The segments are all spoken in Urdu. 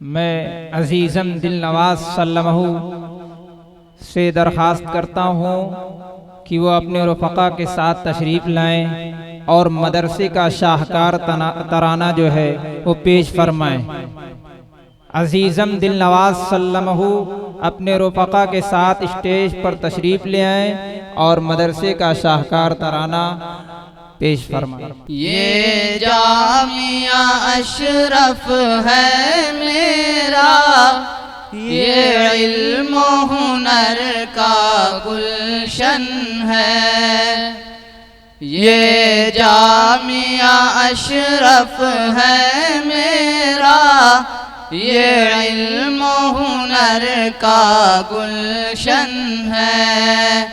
میں عزیزم دل نواز سلمہ سے درخواست کرتا ہوں کہ وہ اپنے رفقا کے ساتھ تشریف لائیں اور مدرسے کا شاہکار ترانہ جو ہے وہ پیش فرمائیں۔ عزیزم دل نواز سلمہ اپنے رفقا کے ساتھ اسٹیج پر تشریف لے آئیں اور مدرسے کا شاہکار ترانہ پیش فرمائیں۔ یہ جامعہ اشرف ہے میرا، یہ علم و ہنر کا گلشن ہے۔ یہ جامعہ اشرف ہے میرا، یہ علم و ہنر کا گلشن ہے۔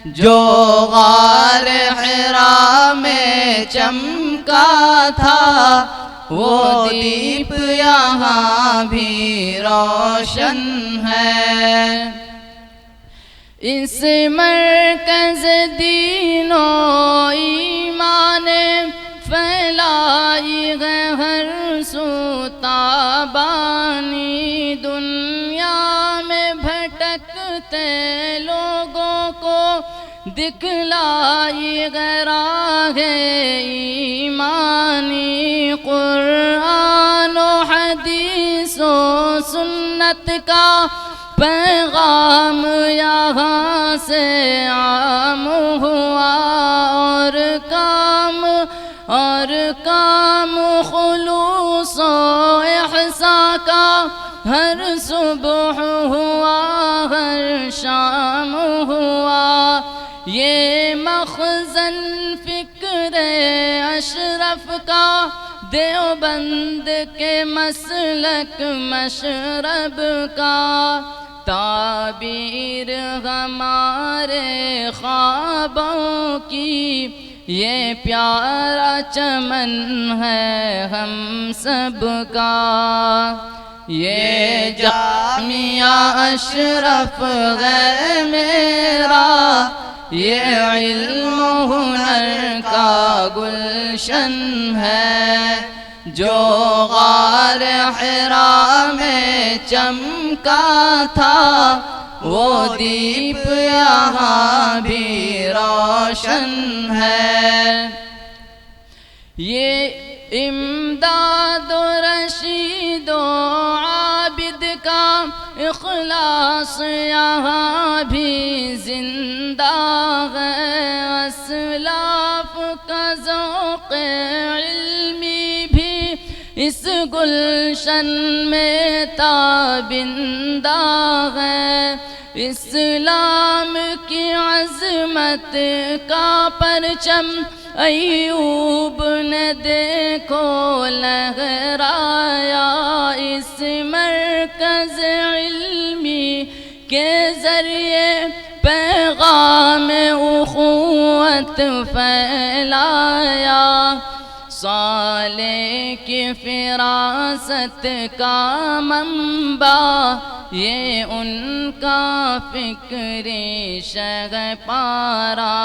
جو غار حرا میں چمکا تھا وہ دیپ یہاں بھی روشن ہے۔ اس مرکز دین و ایمان پھیلائی ہے ہر سو تابانی، دنیا میں بھٹکتے لوگوں کو دکھلائی ہے راہ ایمانی۔ قرآن و حدیث و سنت کا پیغام یہاں سے عام ہوا، اور کام خلوص و احسان کا ہر صبح ہوا، ہر شام ہوا۔ یہ مخزن فکر اشرف کا دیوبند کے مسلک مشرب کا، تعبیر ہمارے خوابوں کی یہ پیارا چمن ہے ہم سب کا۔ یہ جامعہ اشرف ہے میرا، یہ علم و ہنر کا گلشن ہے۔ جو غار حرا میں چمکا تھا وہ دیپ یہاں بھی روشن ہے۔ یہ امداد و رشید و عابد کا اخلاص یہاں بھی زندہ ہے، اسلاف کا ذوق علمی بھی اس گلشن میں تابندہ ہے۔ اسلام کی عظمت کا پرچم ایوب نے دیکھو لہرایا، اس مرکز علمی کے ذریعے پیغام اخوت پھیلایا۔ صالح کی فراست کا منبع یہ ان کا فکری شہ پارا۔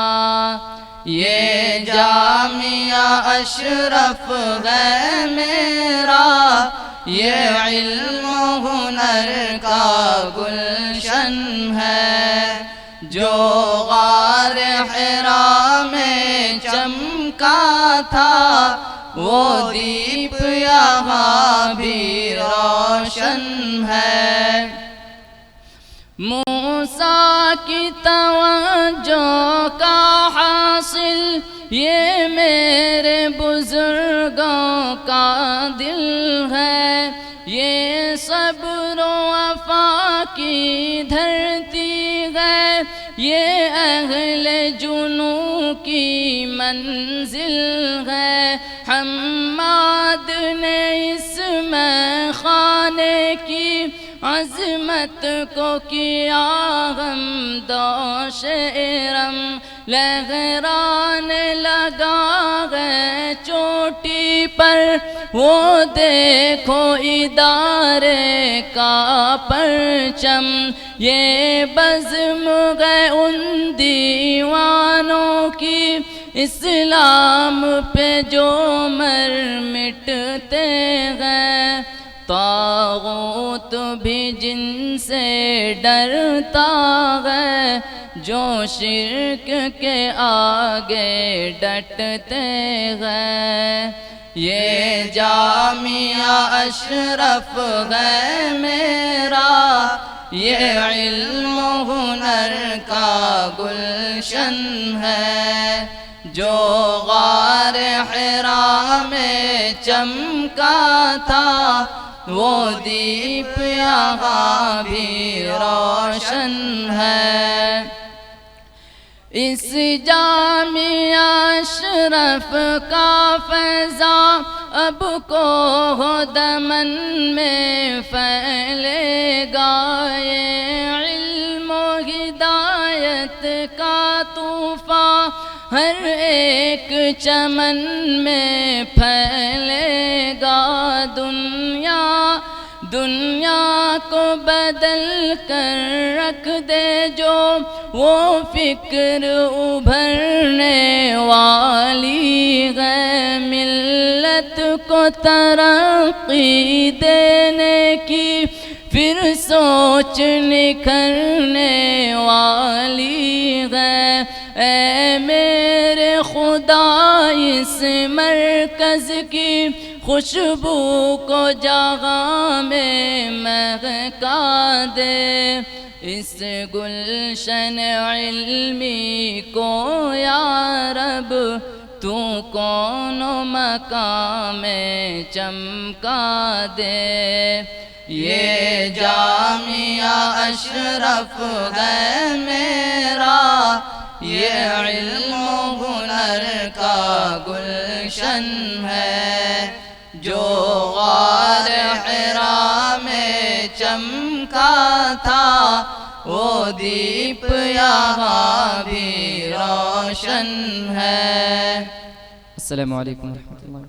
یہ جامعہ اشرف ہے میرا، یہ علم و ہنر کا گلشن ہے۔ جو غار حرا میں چمکا تھا وہ دیپ یہاں بھی روشن ہے۔ موسیٰ کی توجہ کا حاصل یہ میرے بزرگوں کا دل ہے۔ یہ صبر و وفا کی دھرتی ہے، یہ اہل جنوں کی منزل ہے۔ حماد نے اس میں خانے کی عظمت کو کیا حمد و شعرم، لہرانے لگا ہے چوٹی پر وہ دیکھو ادارے کا پرچم۔ یہ بزم ہے ان دیوانوں کی اسلام پہ جو مر مٹتے ہیں، طاغوت بھی جن سے ڈرتا ہے، جو شرک کے آگے ڈٹتے ہیں۔ یہ جامعہ اشرف ہے میرا، یہ علم و ہنر کا گلشن ہے، جو غار حرا میں چمکا تھا وہ دیپ یہاں بھی روشن ہے۔ اس جامعہ اشرف کا فیضان اب کو دمن میں پھیلے گا، یہ علم و ہدایت کا طوفان ہر ایک چمن میں پھیلے گا۔ دنیا کو بدل کر رکھ دے جو وہ فکر ابھرنے والی ہے، ملت کو ترقی دینے کی پھر سوچ نکھرنے والی ہے۔ اے میرے خدا اس مرکز کی خوشبو کو جہاں میں مہکا دے، اس گلشن علمی کو یا رب تو کون مقام میں چمکا دے۔ یہ جامعہ اشرف ہے میرا، یہ علم و ہنر کا گلشن ہے، جو غار حرا میں چمکا تھا وہ دیپ یہاں بھی روشن ہے۔ السلام علیکم ورحمۃ اللہ۔